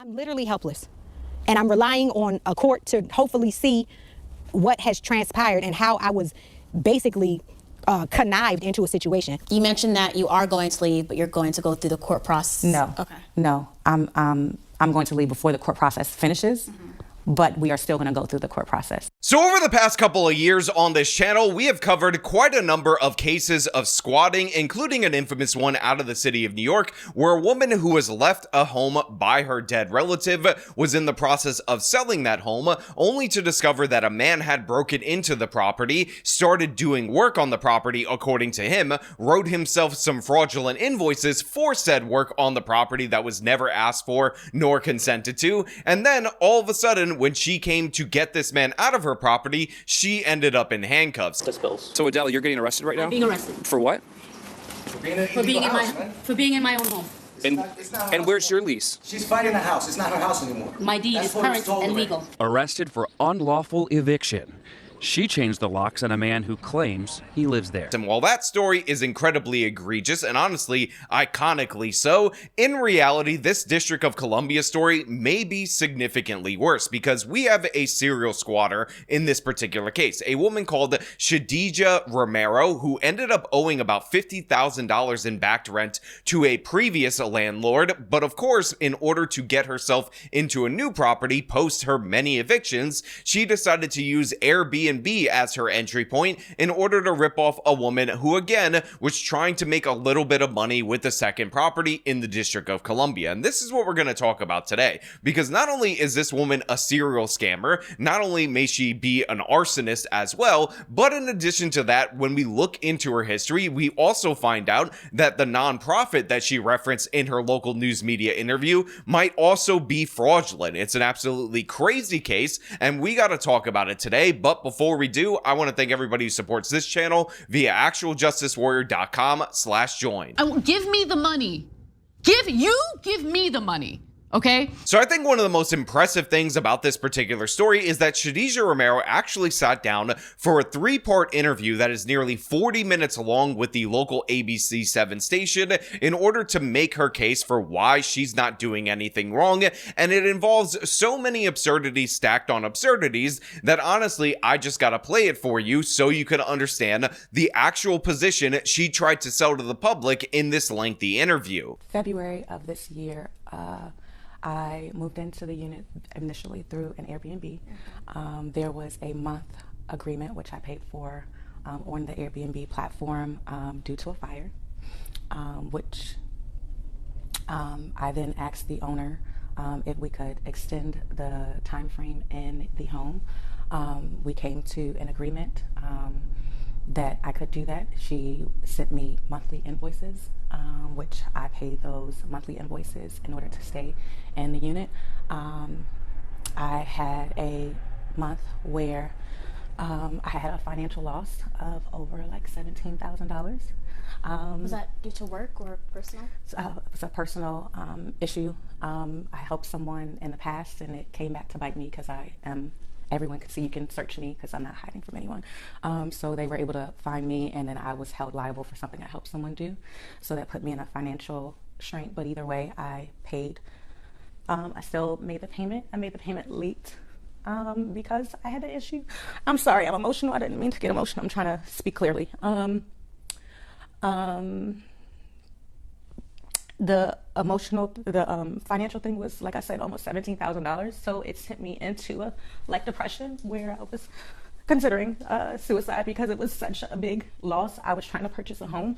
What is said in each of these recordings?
I'm literally helpless, and I'm relying on a court to hopefully see what has transpired and how I was basically connived into a situation. You mentioned that you are going to leave, but you're going to go through the court process. No. Okay. No. I'm going to leave before the court process finishes. But we are still going to go through the court process. So over the past couple of years on this channel, we have covered quite a number of cases of squatting, including an infamous one out of the city of New York, where a woman who was left a home by her dead relative was in the process of selling that home, only to discover that a man had broken into the property, started doing work on the property according to him, wrote himself some fraudulent invoices for said work on the property that was never asked for nor consented to, and then all of a sudden, when she came to get this man out of her property, she ended up in handcuffs. So Adele, you're getting arrested right now? I'm being arrested. For what? For being in my own home. And where's your lease? She's fighting the house. It's not her house anymore. My deed is current and legal. Arrested for unlawful eviction. She changed the locks on a man who claims he lives there. And while that story is incredibly egregious and honestly iconically so, in reality this District of Columbia story may be significantly worse, because we have a serial squatter in this particular case, a woman called Khadija Romero, who ended up owing about $50,000 in backed rent to a previous landlord, but of course in order to get herself into a new property post her many evictions, she decided to use AirBNB as her entry point in order to rip off a woman who again was trying to make a little bit of money with the second property in the District of Columbia. And this is what we're going to talk about today, because not only is this woman a serial scammer, not only may she be an arsonist as well, but in addition to that, when we look into her history, we also find out that the nonprofit that she referenced in her local news media interview might also be fraudulent. It's an absolutely crazy case, and we got to talk about it today. But before we do, I want to thank everybody who supports this channel via actualjusticewarrior.com/join. Give me the money. Give me the money. Okay. So I think one of the most impressive things about this particular story is that Khadija Romero actually sat down for a 3-part interview that is nearly 40 minutes long with the local ABC 7 station in order to make her case for why she's not doing anything wrong. And it involves so many absurdities stacked on absurdities that honestly, I just gotta play it for you so you can understand the actual position she tried to sell to the public in this lengthy interview. February of this year, I moved into the unit initially through an Airbnb. There was a month agreement which I paid for on the Airbnb platform due to a fire, which I then asked the owner if we could extend the time frame in the home. We came to an agreement that I could do that. She sent me monthly invoices, which I paid those monthly invoices in order to stay in the unit. I had a month where I had a financial loss of over like $17,000. Was that due to work or personal? It was a personal issue. I helped someone in the past and it came back to bite me because everyone could see, you can search me because I'm not hiding from anyone. So they were able to find me, and then I was held liable for something I helped someone do. So that put me in a financial shrink, but either way, I paid. I still made the payment. I made the payment late because I had an issue. I'm sorry, I'm emotional. I didn't mean to get emotional. I'm trying to speak clearly. The financial thing was, like I said, almost $17,000. So it sent me into a depression where I was considering suicide because it was such a big loss. I was trying to purchase a home.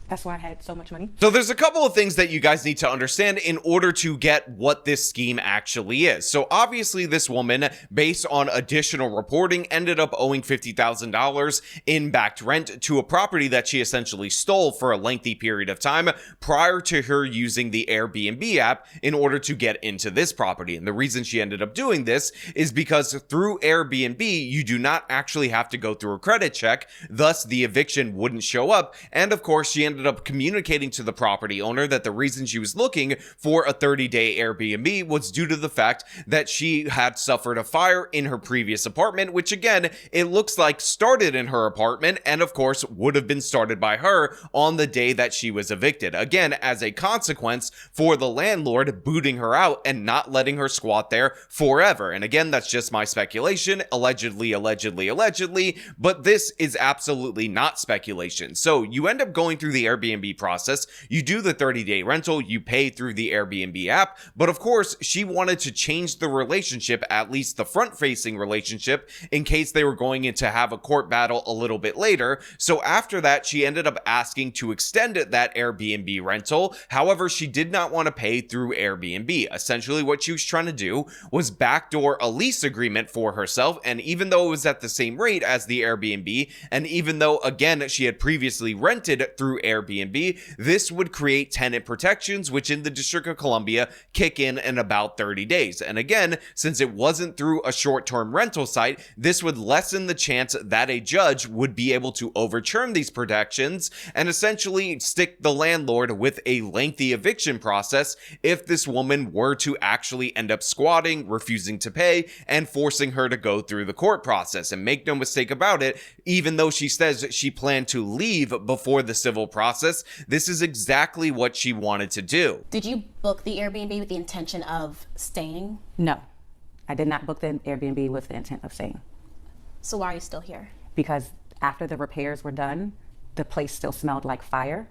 That's why I had so much money. So there's a couple of things that you guys need to understand in order to get what this scheme actually is. So obviously this woman, based on additional reporting, ended up owing $50,000 in backed rent to a property that she essentially stole for a lengthy period of time prior to her using the Airbnb app in order to get into this property. And the reason she ended up doing this is because through Airbnb, you do not actually have to go through a credit check, thus the eviction wouldn't show up. And of course, she ended ended up communicating to the property owner that the reason she was looking for a 30-day Airbnb was due to the fact that she had suffered a fire in her previous apartment, which again, it looks like started in her apartment and of course would have been started by her on the day that she was evicted. Again, as a consequence for the landlord booting her out and not letting her squat there forever. And again, that's just my speculation, allegedly, but this is absolutely not speculation. So you end up going through the Airbnb process, you do the 30-day rental, you pay through the Airbnb app, but of course she wanted to change the relationship, at least the front-facing relationship, in case they were going in to have a court battle a little bit later. So after that, she ended up asking to extend that Airbnb rental. However, she did not want to pay through Airbnb. Essentially, what she was trying to do was backdoor a lease agreement for herself, and even though it was at the same rate as the Airbnb, and even though, again, she had previously rented through Airbnb, this would create tenant protections, which in the District of Columbia kick in about 30 days. And again, since it wasn't through a short-term rental site, this would lessen the chance that a judge would be able to overturn these protections and essentially stick the landlord with a lengthy eviction process if this woman were to actually end up squatting, refusing to pay, and forcing her to go through the court process. And make no mistake about it, even though she says she planned to leave before the civil process, this is exactly what she wanted to do. Did you book the Airbnb with the intention of staying? No, I did not book the Airbnb with the intent of staying. So why are you still here? Because after the repairs were done, the place still smelled like fire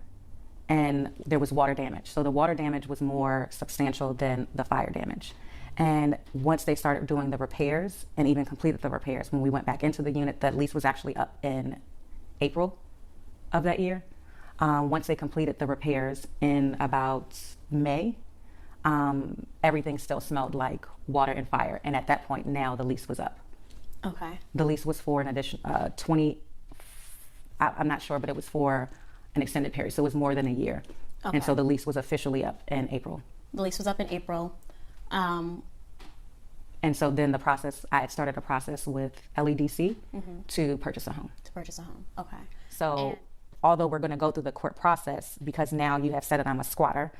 and there was water damage. So the water damage was more substantial than the fire damage. And once they started doing the repairs and even completed the repairs, when we went back into the unit, the lease was actually up in April of that year. Once they completed the repairs in about May, everything still smelled like water and fire. And at that point now the lease was up. Okay. The lease was for an addition, 20, I'm not sure, but it was for an extended period. So it was more than a year. Okay. And so the lease was officially up in April. The lease was up in April. And so then the process, I had started a process with LEDC to purchase a home. To purchase a home, okay. So although we're going to go through the court process, because now you have said that I'm a squatter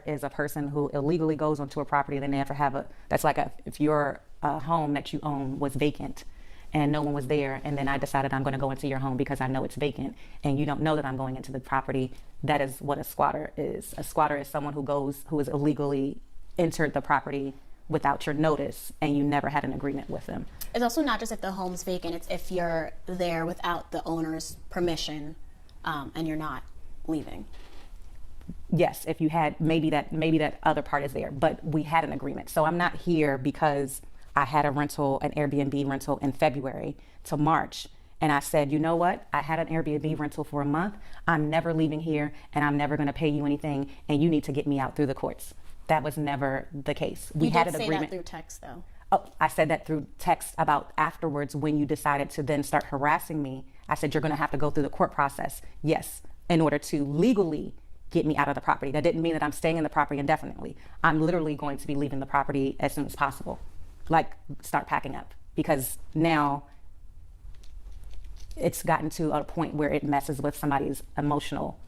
is a person who illegally goes onto a property and they never have a, that's like if your home that you own was vacant and no one was there, and then I decided I'm going to go into your home because I know it's vacant and you don't know that I'm going into the property, that is what a squatter is. A squatter is someone who is illegally entered the property without your notice and you never had an agreement with them. It's also not just if the home's vacant, it's if you're there without the owner's permission and you're not leaving. Yes, if you had, maybe that other part is there, but we had an agreement. So I'm not here because I had an Airbnb rental in February to March. And I said, you know what? I had an Airbnb rental for a month. I'm never leaving here and I'm never going to pay you anything. And you need to get me out through the courts. That was never the case. We had an agreement. You did say that through text though. Oh, I said that through text about afterwards when you decided to then start harassing me. I said, you're going to have to go through the court process. Yes, in order to legally get me out of the property. That didn't mean that I'm staying in the property indefinitely. I'm literally going to be leaving the property as soon as possible. Like, start packing up. Because now it's gotten to a point where it messes with somebody's emotional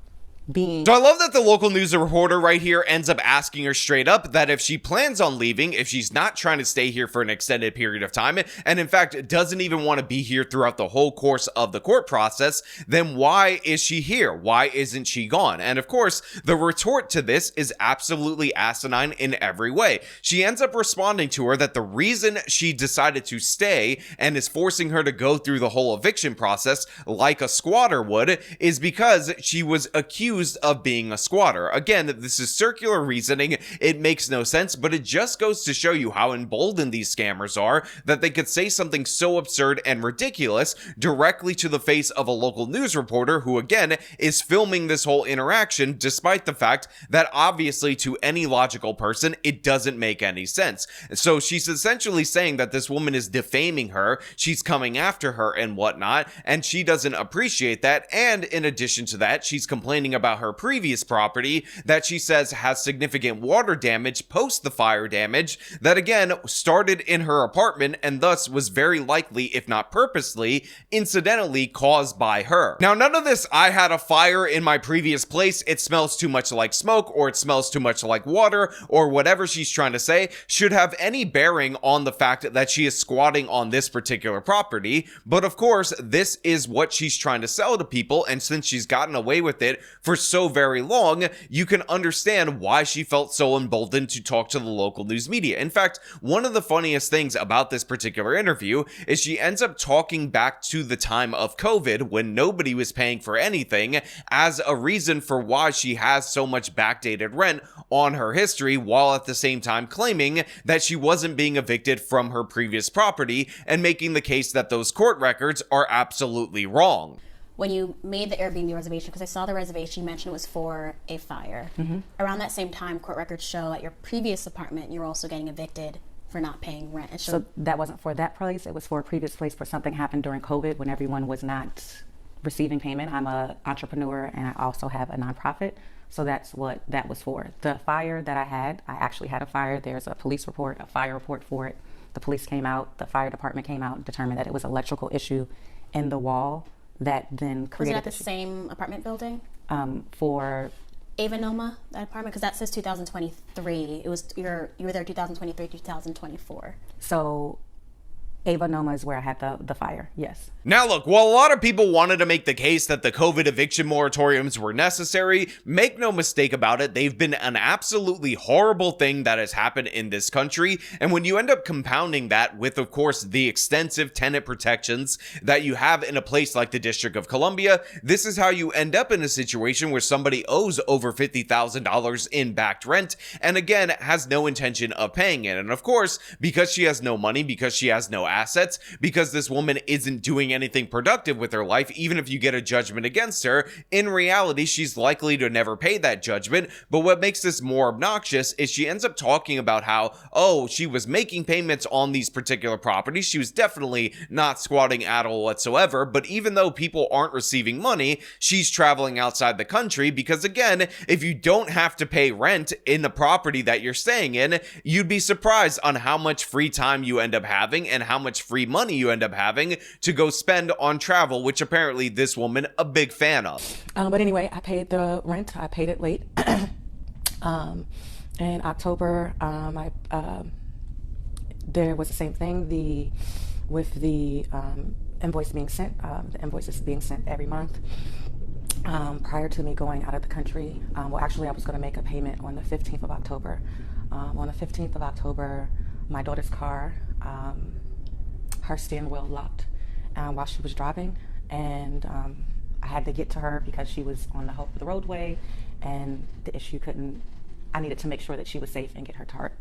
being. So I love that the local news reporter right here ends up asking her straight up that if she plans on leaving, if she's not trying to stay here for an extended period of time, and in fact doesn't even want to be here throughout the whole course of the court process, then why is she here? Why isn't she gone? And of course, the retort to this is absolutely asinine in every way. She ends up responding to her that the reason she decided to stay and is forcing her to go through the whole eviction process like a squatter would is because she was accused of being a squatter. Again, this is circular reasoning. It makes no sense, but it just goes to show you how emboldened these scammers are that they could say something so absurd and ridiculous directly to the face of a local news reporter who, again, is filming this whole interaction, despite the fact that obviously to any logical person, it doesn't make any sense. So she's essentially saying that this woman is defaming her, she's coming after her and whatnot, and she doesn't appreciate that. And in addition to that, she's complaining about her previous property that she says has significant water damage post the fire damage that again started in her apartment and thus was very likely, if not purposely, incidentally caused by her. Now, none of this "I had a fire in my previous place, it smells too much like smoke," or "it smells too much like water," or whatever she's trying to say should have any bearing on the fact that she is squatting on this particular property. But of course, this is what she's trying to sell to people, and since she's gotten away with it for so very long, you can understand why she felt so emboldened to talk to the local news media. In fact, one of the funniest things about this particular interview is she ends up talking back to the time of COVID when nobody was paying for anything as a reason for why she has so much backdated rent on her history, while at the same time claiming that she wasn't being evicted from her previous property and making the case that those court records are absolutely wrong. When you made the Airbnb reservation, because I saw the reservation, you mentioned it was for a fire. Around that same time, court records show at your previous apartment, you were also getting evicted for not paying rent. So that wasn't for that place. It was for a previous place where something happened during COVID when everyone was not receiving payment. I'm an entrepreneur and I also have a nonprofit. So that's what that was for. The fire that I actually had a fire. There's a police report, a fire report for it. The police came out, the fire department came out, determined that it was an electrical issue in the wall that then created. Was it at the same apartment building? For Avanoma, that apartment, because that says 2023. It was you were there 2023, 2024. So Avanoma is where I had the fire, yes. Now look, while a lot of people wanted to make the case that the COVID eviction moratoriums were necessary, make no mistake about it, they've been an absolutely horrible thing that has happened in this country. And when you end up compounding that with, of course, the extensive tenant protections that you have in a place like the District of Columbia, this is how you end up in a situation where somebody owes over $50,000 in backed rent and again has no intention of paying it. And of course, because she has no money, because she has no assets, because this woman isn't doing anything productive with her life, even if you get a judgment against her, in reality, she's likely to never pay that judgment. But what makes this more obnoxious is she ends up talking about how, oh, she was making payments on these particular properties. She was definitely not squatting at all whatsoever. But even though people aren't receiving money, she's traveling outside the country because, again, if you don't have to pay rent in the property that you're staying in, you'd be surprised on how much free time you end up having and how much free money you end up having to go spend on travel, which apparently this woman a big fan of. But anyway, I paid the rent. I paid it late. In October, there was the same thing. With the invoice being sent, the invoice is being sent every month. Prior to me going out of the country, well, actually, I was going to make a payment on the 15th of October. On the 15th of October, my daughter's car, her steering wheel locked while she was driving, and I had to get to her because she was on the roadway, and the issue I needed to make sure that she was safe and get her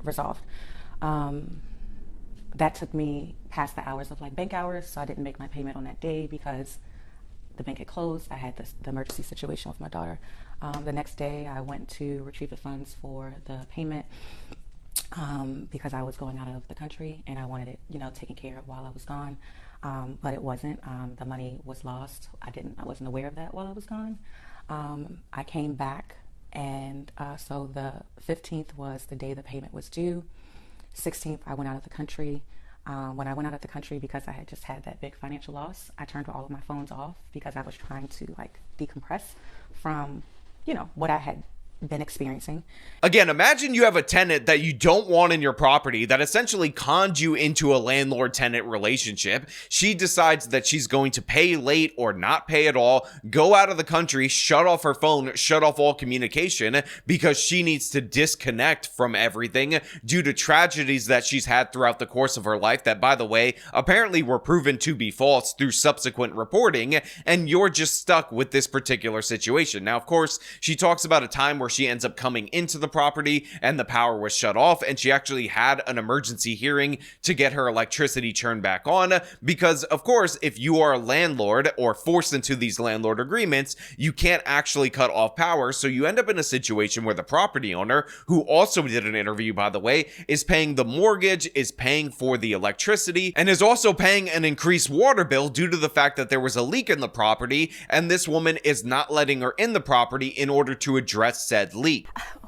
resolved. That took me past the hours of bank hours, so I didn't make my payment on that day because the bank had closed. I had the emergency situation with my daughter. The next day, I went to retrieve the funds for the payment because I was going out of the country and I wanted it, taken care of while I was gone. But it wasn't. The money was lost. I wasn't aware of that while I was gone. I came back, and so the 15th was the day the payment was due. 16th, I went out of the country. When I went out of the country, because I had just had that big financial loss, I turned all of my phones off because I was trying to decompress from, what I had been experiencing. Again, imagine you have a tenant that you don't want in your property that essentially conned you into a landlord-tenant relationship. She decides that she's going to pay late or not pay at all, go out of the country, shut off her phone, shut off all communication because she needs to disconnect from everything due to tragedies that she's had throughout the course of her life that, by the way, apparently were proven to be false through subsequent reporting, and you're just stuck with this particular situation. Now, of course, she talks about a time where where she ends up coming into the property and the power was shut off, and she actually had an emergency hearing to get her electricity turned back on, because of course, if you are a landlord or forced into these landlord agreements, you can't actually cut off power. So you end up in a situation where the property owner, who also did an interview by the way, is paying the mortgage, is paying for the electricity, and is also paying an increased water bill due to the fact that there was a leak in the property, and this woman is not letting her in the property in order to address said leak.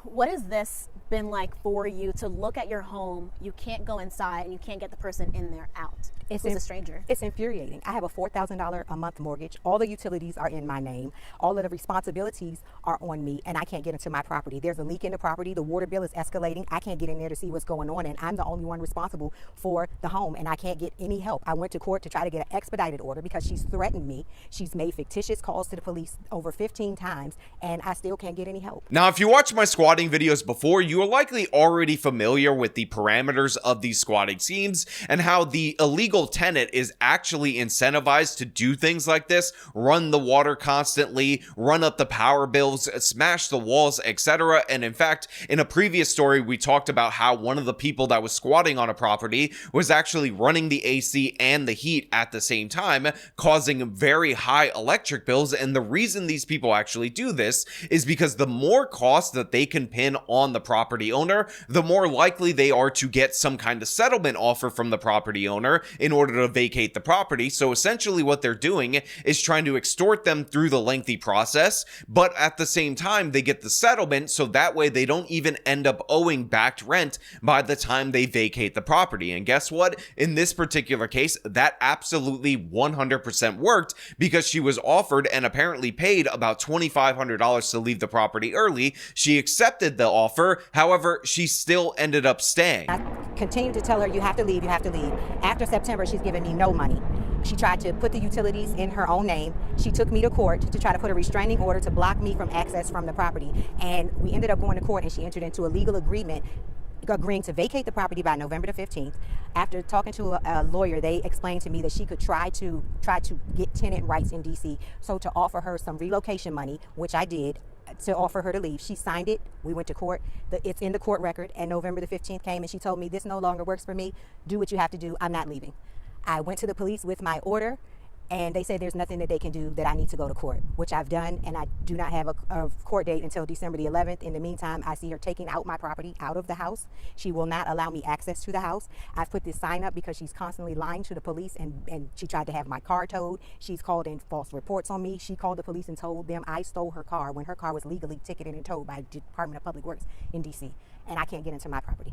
What has this been like for you to look at your home, you can't go inside and you can't get the person in there out? It's a stranger. It's infuriating. I have a $4,000 a month mortgage. All the utilities are in my name. All of the responsibilities are on me, and I can't get into my property. There's a leak in the property. The water bill is escalating. I can't get in there to see what's going on, and I'm the only one responsible for the home, and I can't get any help. I went to court to try to get an expedited order because she's threatened me. She's made fictitious calls to the police over 15 times, and I still can't get any help. Now, if you watched my squatting videos before, you are likely already familiar with the parameters of these squatting schemes and how the illegal tenant is actually incentivized to do things like this: run the water constantly, run up the power bills, smash the walls, etc. And in fact, in a previous story, we talked about how one of the people that was squatting on a property was actually running the AC and the heat at the same time, causing very high electric bills. And the reason these people actually do this is because the more cost that they can pin on the property owner, the more likely they are to get some kind of settlement offer from the property owner in order to vacate the property. So essentially what they're doing is trying to extort them through the lengthy process, but at the same time they get the settlement, so that way they don't even end up owing backed rent by the time they vacate the property. And guess what? In this particular case, that absolutely 100% worked, because she was offered and apparently paid about $2,500 to leave the property early. She accepted the offer. However, she still ended up staying. I continued to tell her, you have to leave, you have to leave. After September, she's given me no money. She tried to put the utilities in her own name. She took me to court to try to put a restraining order to block me from access from the property. And we ended up going to court, and she entered into a legal agreement agreeing to vacate the property by November the 15th. After talking to a lawyer, they explained to me that she could try to get tenant rights in DC. So to offer her some relocation money, which I did, to offer her to leave. She signed it. We went to court. It's in the court record. And November the 15th came, and she told me, this no longer works for me. Do what you have to do. I'm not leaving. I went to the police with my order, and they said there's nothing that they can do, that I need to go to court, which I've done, and I do not have a court date until December the 11th. In the meantime, I see her taking out my property out of the house. She will not allow me access to the house. I've put this sign up because she's constantly lying to the police, and she tried to have my car towed. She's called in false reports on me. She called the police and told them I stole her car when her car was legally ticketed and towed by the Department of Public Works in DC, and I can't get into my property.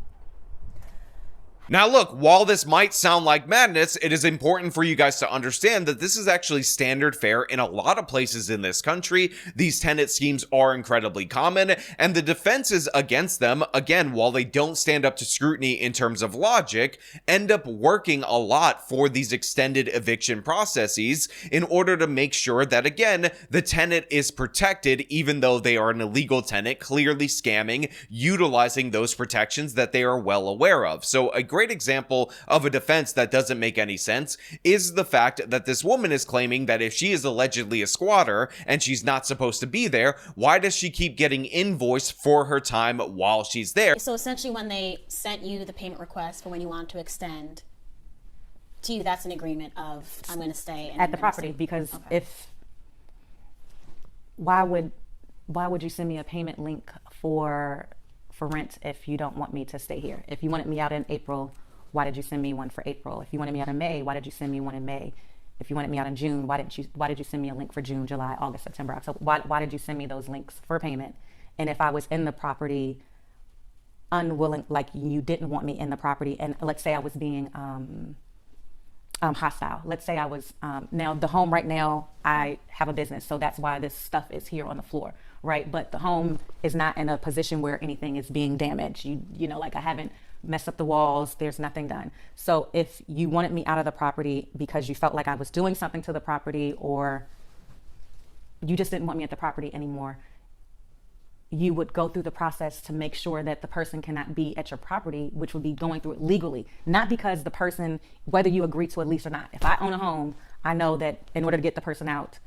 Now look, while this might sound like madness, it is important for you guys to understand that this is actually standard fare in a lot of places in this country. These tenant schemes are incredibly common, and the defenses against them, again, while they don't stand up to scrutiny in terms of logic, end up working a lot for these extended eviction processes in order to make sure that, again, the tenant is protected even though they are an illegal tenant, clearly scamming, utilizing those protections that they are well aware of. So a great example of a defense that doesn't make any sense is the fact that this woman is claiming that if she is allegedly a squatter and she's not supposed to be there, why does she keep getting invoiced for her time while she's there? So essentially when they sent you the payment request for when you want to extend, to you that's an agreement of, I'm going to stay at the property, because if why would you send me a payment link for rent if you don't want me to stay here? If you wanted me out in April, why did you send me one for April? If you wanted me out in May, why did you send me one in May? If you wanted me out in June, why did you send me a link for June, July, August, September, October? Why did you send me those links for payment? And if I was in the property unwilling, like you didn't want me in the property, and let's say I was being hostile. Let's say I was, now the home right now, I have a business, so that's why this stuff is here on the floor, right? But the home is not in a position where anything is being damaged. You know, like I haven't messed up the walls, there's nothing done. So if you wanted me out of the property because you felt like I was doing something to the property, or you just didn't want me at the property anymore, you would go through the process to make sure that the person cannot be at your property, which would be going through it legally, not because the person, whether you agree to a lease or not. If I own a home, I know that in order to get the person out,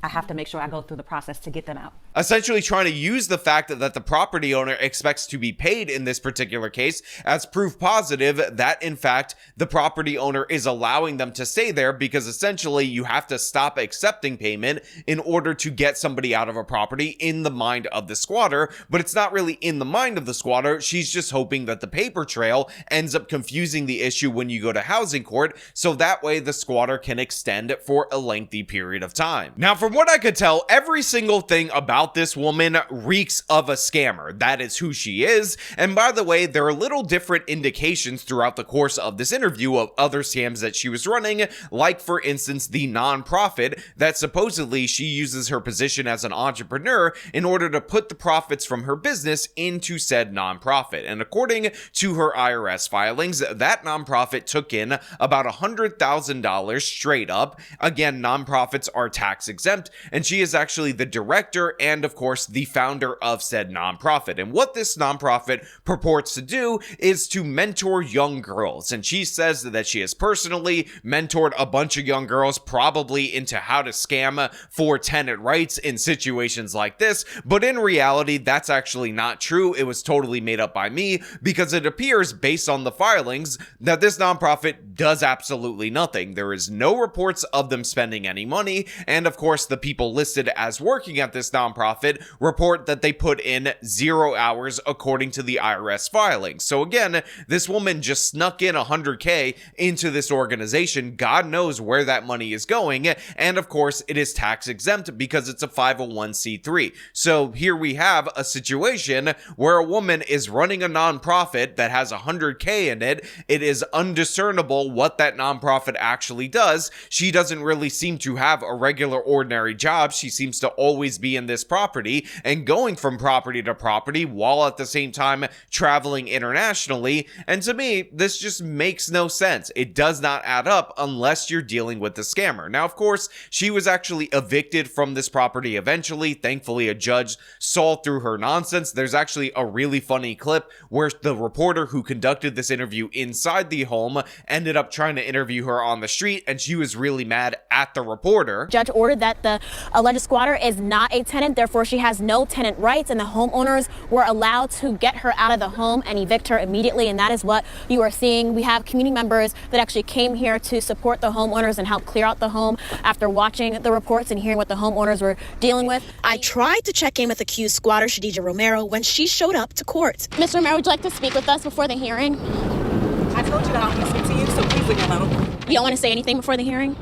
I have to make sure I go through the process to get them out. essentially trying to use the fact that the property owner expects to be paid in this particular case as proof positive that in fact the property owner is allowing them to stay there, because essentially you have to stop accepting payment in order to get somebody out of a property in the mind of the squatter. But it's not really in the mind of the squatter. She's just hoping that the paper trail ends up confusing the issue when you go to housing court, so that way the squatter can extend for a lengthy period of time. Now, from what I could tell, every single thing about this woman reeks of a scammer. That is who she is. And by the way, there are little different indications throughout the course of this interview of other scams that she was running, like for instance the nonprofit that supposedly she uses her position as an entrepreneur in order to put the profits from her business into said nonprofit. And according to her IRS filings, that nonprofit took in about $100,000 straight up. Again, nonprofits are tax exempt, and she is actually the director and of course the founder of said nonprofit. And what this nonprofit purports to do is to mentor young girls. And she says that she has personally mentored a bunch of young girls, probably into how to scam for tenant rights in situations like this. But in reality, that's actually not true. It was totally made up by me, because it appears based on the filings that this nonprofit does absolutely nothing. There is no reports of them spending any money. And of course, the people listed as working at this nonprofit report that they put in 0 hours according to the IRS filings. So again, this woman just snuck in $100K into this organization. God knows where that money is going. And of course, it is tax exempt because it's a 501c3. So here we have a situation where a woman is running a nonprofit that has $100K in it. It is undiscernible what that nonprofit actually does. She doesn't really seem to have a regular ordinary job. She seems to always be in this property and going from property to property while at the same time traveling internationally. And to me, this just makes no sense. It does not add up unless you're dealing with the scammer. Now, of course, she was actually evicted from this property eventually. Thankfully, a judge saw through her nonsense. There's actually a really funny clip where the reporter who conducted this interview inside the home ended up trying to interview her on the street, and she was really mad at the reporter. Judge ordered that the alleged squatter is not a tenant, therefore she has no tenant rights, and the homeowners were allowed to get her out of the home and evict her immediately, and that is what you are seeing. We have community members that actually came here to support the homeowners and help clear out the home after watching the reports and hearing what the homeowners were dealing with. I tried to check in with accused squatter Shadija Romero when she showed up to court. Ms. Romero, would you like to speak with us before the hearing? I told you that I don't want to speak to you, so please leave me alone. You don't want to say anything before the hearing?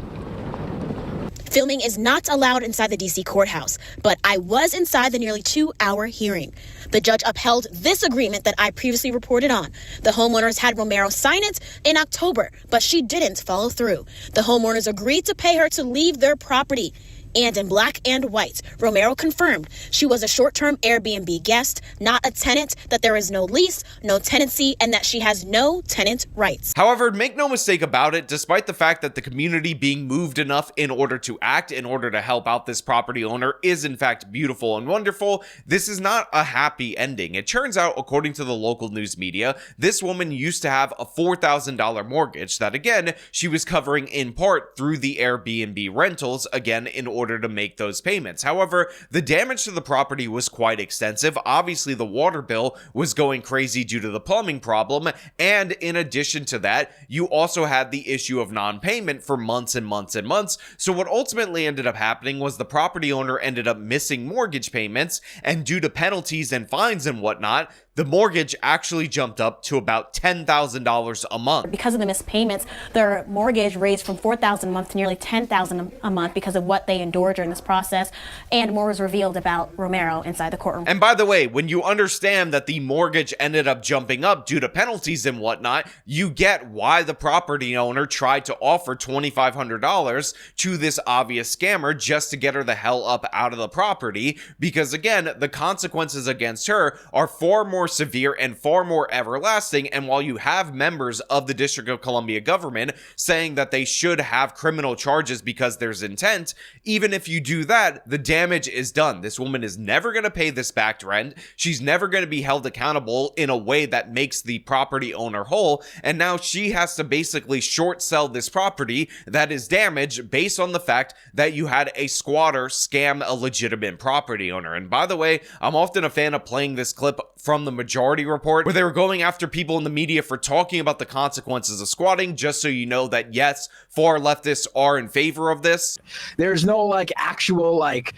Filming is not allowed inside the D.C. courthouse, but I was inside the nearly 2-hour hearing. The judge upheld this agreement that I previously reported on. The homeowners had Romero sign it in October, but she didn't follow through. The homeowners agreed to pay her to leave their property. And in black and white, Romero confirmed she was a short-term Airbnb guest, not a tenant, that there is no lease, no tenancy, and that she has no tenant rights. However, make no mistake about it, despite the fact that the community being moved enough in order to act, in order to help out this property owner is in fact beautiful and wonderful, this is not a happy ending. It turns out, according to the local news media, this woman used to have a $4,000 mortgage that, again, she was covering in part through the Airbnb rentals, again, in order to make those payments. However, the damage to the property was quite extensive. Obviously, the water bill was going crazy due to the plumbing problem, and in addition to that, you also had the issue of non-payment for months and months and months. So what ultimately ended up happening was the property owner ended up missing mortgage payments, and due to penalties and fines and whatnot, the mortgage actually jumped up to about $10,000 a month. Because of the missed payments, their mortgage raised from $4,000 a month to nearly $10,000 a month because of what they endured during this process, and more was revealed about Romero inside the courtroom. And by the way, when you understand that the mortgage ended up jumping up due to penalties and whatnot, you get why the property owner tried to offer $2,500 to this obvious scammer just to get her the hell up out of the property, because again, the consequences against her are far more more severe and far more everlasting. And while you have members of the District of Columbia government saying that they should have criminal charges because there's intent, even if you do that, the damage is done. This woman is never going to pay this backed rent. She's never going to be held accountable in a way that makes the property owner whole. And now she has to basically short sell this property that is damaged based on the fact that you had a squatter scam a legitimate property owner. And by the way, I'm often a fan of playing this clip from the Majority Report, where they were going after people in the media for talking about the consequences of squatting, just so you know that yes, far leftists are in favor of this. There's no like actual like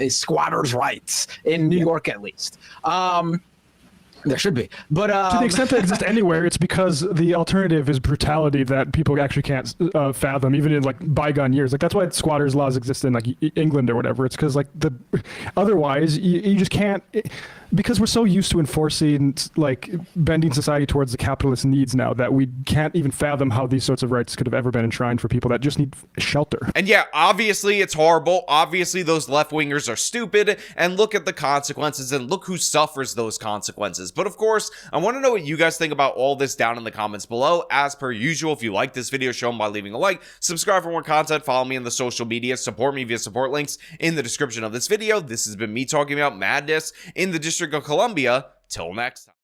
squatters' rights in New York, at least. There should be, but to the extent that exists anywhere, it's because the alternative is brutality that people actually can't fathom, even in like bygone years. Like that's why squatters' laws exist in like England or whatever. It's because like otherwise you just can't. Because we're so used to enforcing, like, bending society towards the capitalist needs now that we can't even fathom how these sorts of rights could have ever been enshrined for people that just need shelter. And yeah, obviously it's horrible. Obviously those left-wingers are stupid, and look at the consequences, and look who suffers those consequences. But of course, I want to know what you guys think about all this down in the comments below. As per usual, if you like this video, show them by leaving a like, subscribe for more content, follow me on the social media, support me via support links in the description of this video. This has been me talking about madness in the District of Columbia. Till next time.